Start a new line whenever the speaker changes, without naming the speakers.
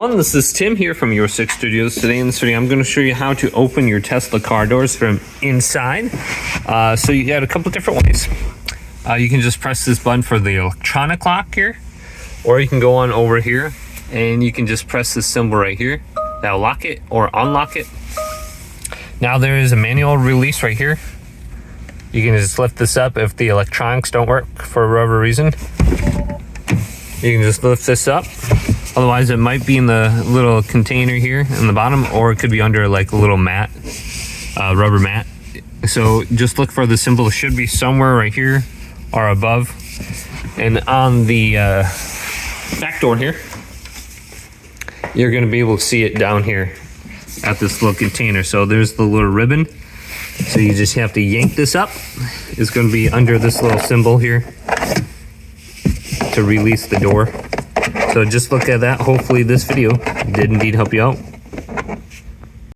This is Tim here from Your Six Studios. Today in this video, I'm going to show you how to open your Tesla car doors from inside. So you got a couple different ways. You can just press this button for the electronic lock here, or you can go on over here and you can just press this symbol right here. That'll lock it or unlock it. Now there is a manual release right here. You can just lift this up if the electronics don't work for whatever reason. You can just lift this up. Otherwise, it might be in the little container here in the bottom, or it could be under like a little mat, rubber mat. So just look for the symbol. It should be somewhere right here or above. And on the back door here, you're going to be able to see it down here at this little container. So there's the little ribbon. So you just have to yank this up. It's going to be under this little symbol here to release the door. So just look at that. Hopefully this video did indeed help you out.